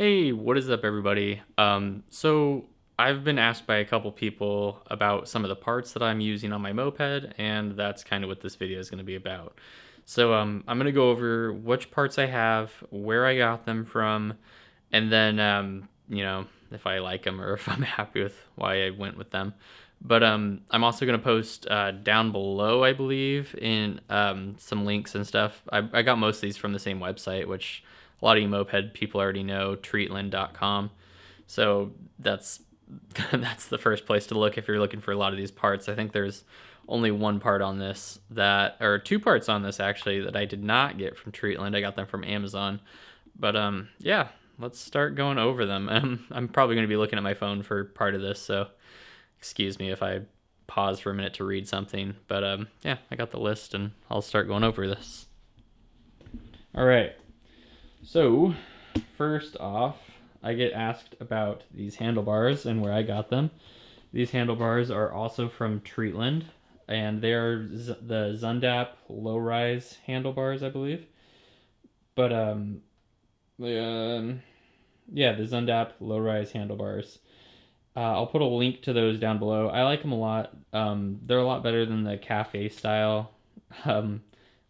Hey, what is up, everybody? So I've been asked by a couple people about some of the parts that I'm using on my moped, and that's kind of what this video is going to be about. So I'm going to go over which parts I have, where I got them from, and then if I like them or if I'm happy with why I went with them. But I'm also going to post down below, I believe, in some links and stuff. I got most of these from the same website, which a lot of you moped people already know, treatland.com. So that's that's the first place to look if you're looking for a lot of these parts. I think there's only one part on this or two parts on this actually that I did not get from Treatland. I got them from Amazon. But yeah, let's start going over them. I'm probably going to be looking at my phone for part of this, so excuse me if I pause for a minute to read something. But yeah, I got the list and I'll start going over this. All right. So, first off, I get asked about these handlebars and where I got them. These handlebars are also from Treatland, and they are the Zundap Lowrise Handlebars, I believe. But, yeah, the Zundap Lowrise Handlebars. I'll put a link to those down below. I like them a lot. They're a lot better than the cafe style.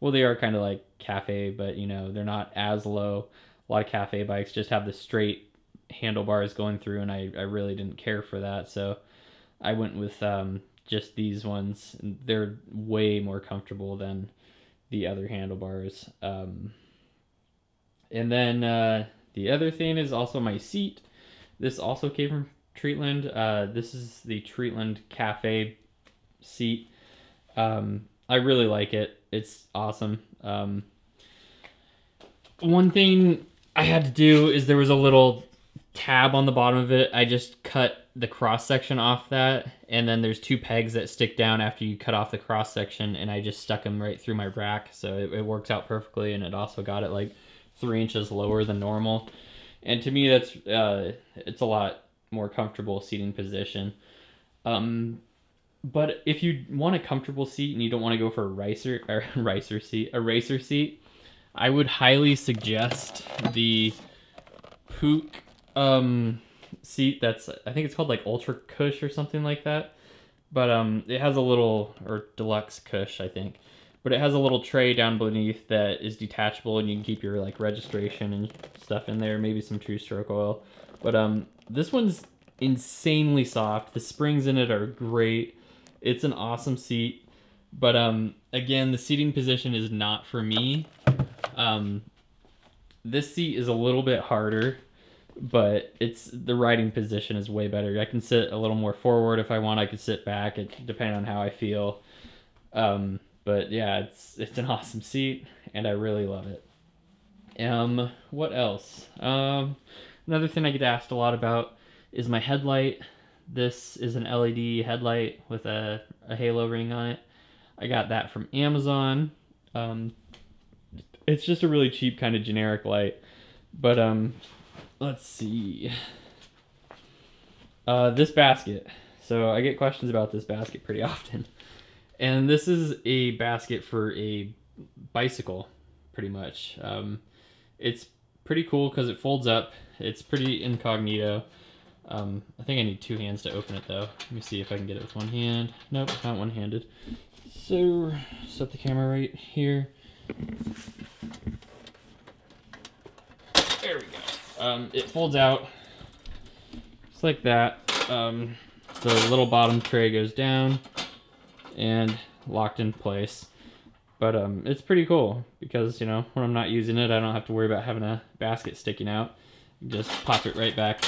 Well, they are kind of like cafe, but they're not as low. A lot of cafe bikes just have the straight handlebars going through, and I really didn't care for that, so I went with just these ones. They're way more comfortable than the other handlebars. And then the other thing is also my seat. This also came from Treatland. This is the Treatland Cafe seat. I really like it. It's awesome. One thing I had to do is there was a little tab on the bottom of it. I just cut the cross section off that, and then there's two pegs that stick down after you cut off the cross section, and I just stuck them right through my rack, so it works out perfectly, and it also got it like 3 inches lower than normal. And to me, that's it's a lot more comfortable seating position. But if you want a comfortable seat and you don't want to go for a racer seat, I would highly suggest the Puch seat. I think it's called like Ultra Cush or something like that. But it has a little, or Deluxe Cush, I think. But it has a little tray down beneath that is detachable, and you can keep your like registration and stuff in there, maybe some True Stroke oil. But this one's insanely soft. The springs in it are great. It's an awesome seat, but again, the seating position is not for me. This seat is a little bit harder, but the riding position is way better. I can sit a little more forward if I want. I could sit back, depending on how I feel. But yeah, it's an awesome seat, and I really love it. What else? Another thing I get asked a lot about is my headlight. This is an LED headlight with a halo ring on it. I got that from Amazon. It's just a really cheap kind of generic light. But let's see. This basket. So I get questions about this basket pretty often. And this is a basket for a bicycle, pretty much. It's pretty cool because it folds up. It's pretty incognito. I think I need two hands to open it though. Let me see if I can get it with one hand. Nope, not one-handed. So, set the camera right here. There we go. It folds out just like that. The little bottom tray goes down and locked in place. But it's pretty cool because, when I'm not using it, I don't have to worry about having a basket sticking out. Just pop it right back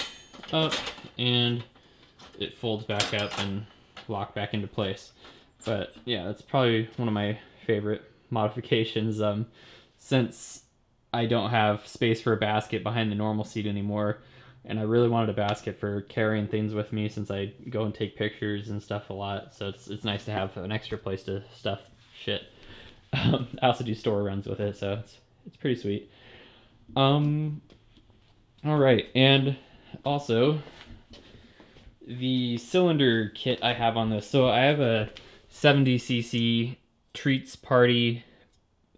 up, and it folds back up and lock back into place. But yeah, that's probably one of my favorite modifications, since I don't have space for a basket behind the normal seat anymore, and I really wanted a basket for carrying things with me since I go and take pictures and stuff a lot, so it's nice to have an extra place to stuff shit. I also do store runs with it, so it's pretty sweet. Alright, and also the cylinder kit I have on this. So I have a 70cc Treats Party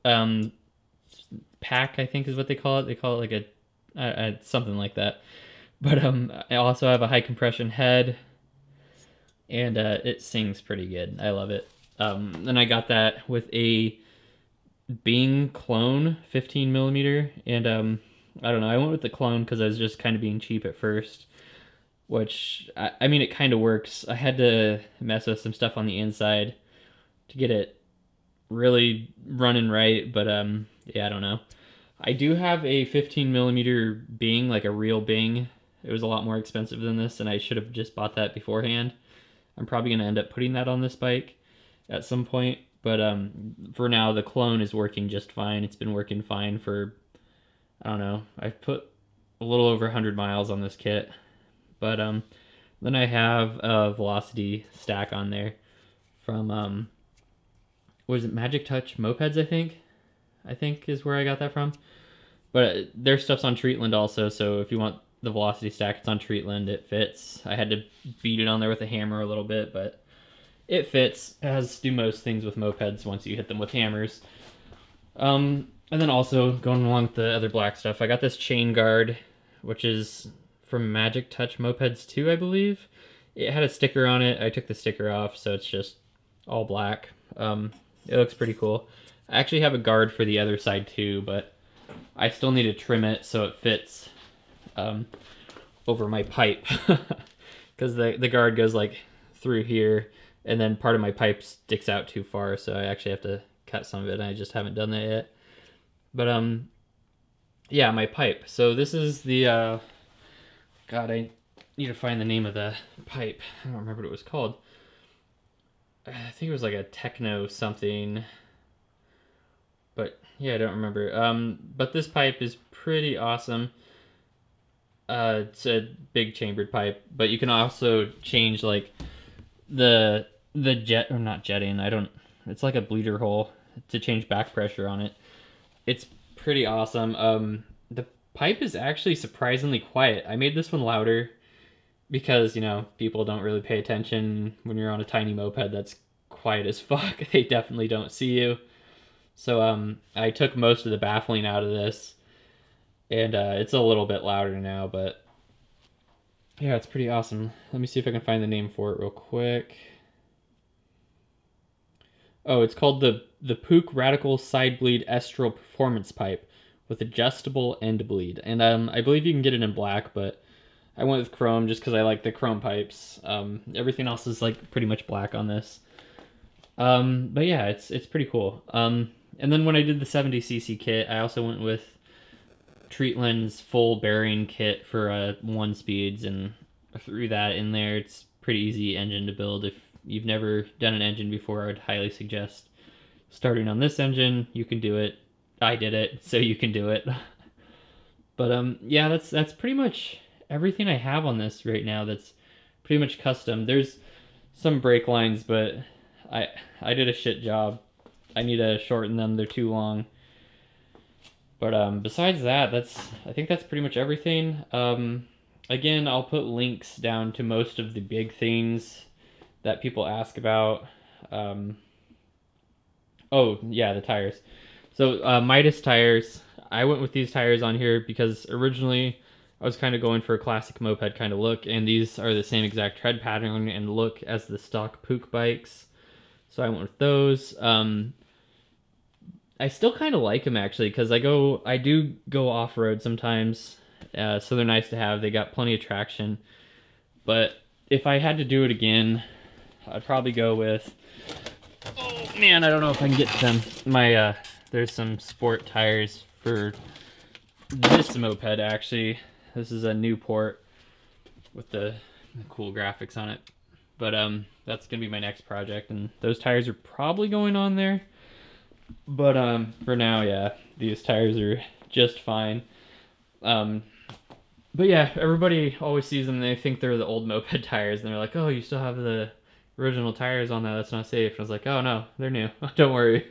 pack, I think is what they call it. They call it like something like that. But I also have a high compression head, and it sings pretty good. I love it. Then I got that with a Bing clone 15 millimeter, and I don't know, I went with the clone because I was just kind of being cheap at first, which I mean, it kind of works. I had to mess with some stuff on the inside to get it really running right, but yeah, I don't know. I do have a 15 millimeter Bing, like a real Bing. It was a lot more expensive than this, and I should have just bought that beforehand. I'm probably going to end up putting that on this bike at some point, but for now, the clone is working just fine. It's been working fine for, I don't know, I've put a little over 100 miles on this kit, but then I have a Velocity stack on there from, what is it, Magic Touch Mopeds, I think is where I got that from. But their stuff's on Treatland also, so if you want the Velocity stack, it's on Treatland. It fits. I had to beat it on there with a hammer a little bit, but it fits, as do most things with mopeds once you hit them with hammers. And then also, going along with the other black stuff, I got this chain guard, which is from Magic Touch Mopeds 2, I believe. It had a sticker on it. I took the sticker off, so it's just all black. It looks pretty cool. I actually have a guard for the other side too, but I still need to trim it so it fits over my pipe. Because the guard goes like through here, and then part of my pipe sticks out too far, so I actually have to cut some of it, and I just haven't done that yet. But yeah, my pipe. So this is the God, I need to find the name of the pipe. I don't remember what it was called. I think it was like a techno something, but yeah, I don't remember. But this pipe is pretty awesome. It's a big chambered pipe, but you can also change like the jet, or not jetting, it's like a bleeder hole to change back pressure on it. It's pretty awesome. The pipe is actually surprisingly quiet. I made this one louder because, you know, people don't really pay attention when you're on a tiny moped that's quiet as fuck. They definitely don't see you. So I took most of the baffling out of this, and it's a little bit louder now, but yeah, it's pretty awesome. Let me see if I can find the name for it real quick. Oh, it's called the Puch Radical Side Bleed Estral Performance Pipe with adjustable end bleed, and I believe you can get it in black, but I went with chrome just because I like the chrome pipes. Everything else is like pretty much black on this. But yeah, it's pretty cool. And then when I did the 70cc kit, I also went with Treatland's full bearing kit for 1-speeds, and I threw that in there. It's pretty easy engine to build. If you've never done an engine before, I would highly suggest starting on this engine. You can do it. I did it, so you can do it. But yeah, that's pretty much everything I have on this right now. That's pretty much custom. There's some brake lines, but I did a shit job. I need to shorten them. They're too long. But besides that, I think that's pretty much everything. Again, I'll put links down to most of the big things that people ask about. Oh, yeah, the tires. So Midas tires, I went with these tires on here because originally I was kind of going for a classic moped kind of look, and these are the same exact tread pattern and look as the stock Puch bikes. So I went with those. I still kind of like them actually, because I do go off-road sometimes, so they're nice to have. They got plenty of traction. But if I had to do it again, I'd probably go with, oh man, I don't know if I can get to them. There's some sport tires for this moped actually. This is a Newport with the cool graphics on it. But that's gonna be my next project, and those tires are probably going on there. But for now, yeah, these tires are just fine. But yeah, everybody always sees them and they think they're the old moped tires, and they're like, oh, you still have the original tires on that, that's not safe. And I was like, oh no, they're new. Don't worry.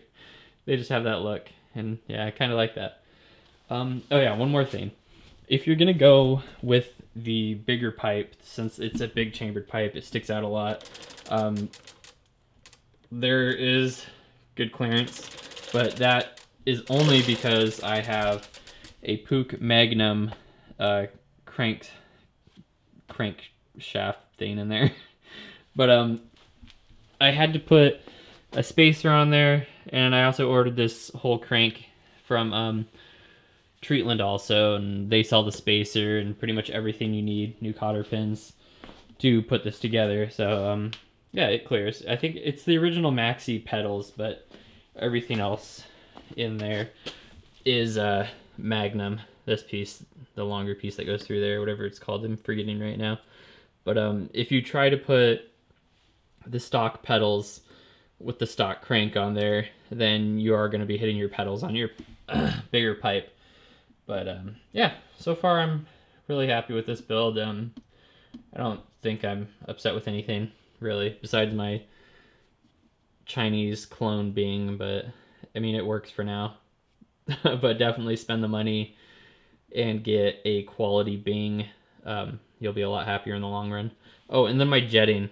They just have that look. And yeah, I kind of like that. Oh yeah, one more thing. If you're gonna go with the bigger pipe, since it's a big chambered pipe, it sticks out a lot. There is good clearance, but that is only because I have a Puch Magnum crank shaft thing in there. But I had to put a spacer on there, and I also ordered this whole crank from Treatland also, and they sell the spacer and pretty much everything you need, new cotter pins, to put this together. So yeah, it clears. I think it's the original Maxi pedals, but everything else in there is Magnum. This piece, the longer piece that goes through there, whatever it's called, I'm forgetting right now. But if you try to put the stock pedals with the stock crank on there, then you are going to be hitting your pedals on your bigger pipe. But yeah, so far I'm really happy with this build. I don't think I'm upset with anything really, besides my Chinese clone Bing, but I mean, it works for now. But definitely spend the money and get a quality Bing. You'll be a lot happier in the long run. Oh, and then my jetting.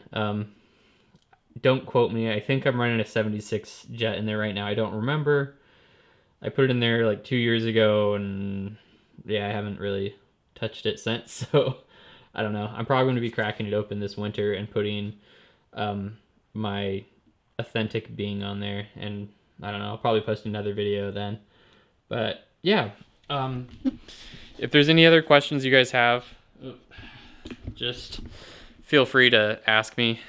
Don't quote me. I think I'm running a 76 jet in there right now. I don't remember. I put it in there like 2 years ago, and yeah, I haven't really touched it since. So I don't know. I'm probably going to be cracking it open this winter and putting my authentic Bing on there. And I don't know. I'll probably post another video then. But yeah, if there's any other questions you guys have, just feel free to ask me.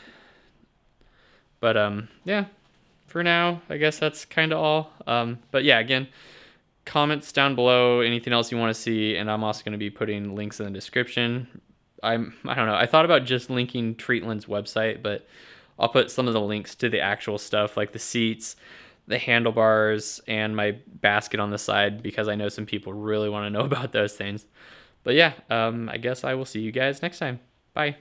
But yeah, for now, I guess that's kind of all. But yeah, again, comments down below, anything else you want to see, and I'm also going to be putting links in the description. I don't know. I thought about just linking Treatland's website, but I'll put some of the links to the actual stuff, like the seats, the handlebars, and my basket on the side, because I know some people really want to know about those things. But yeah, I guess I will see you guys next time. Bye.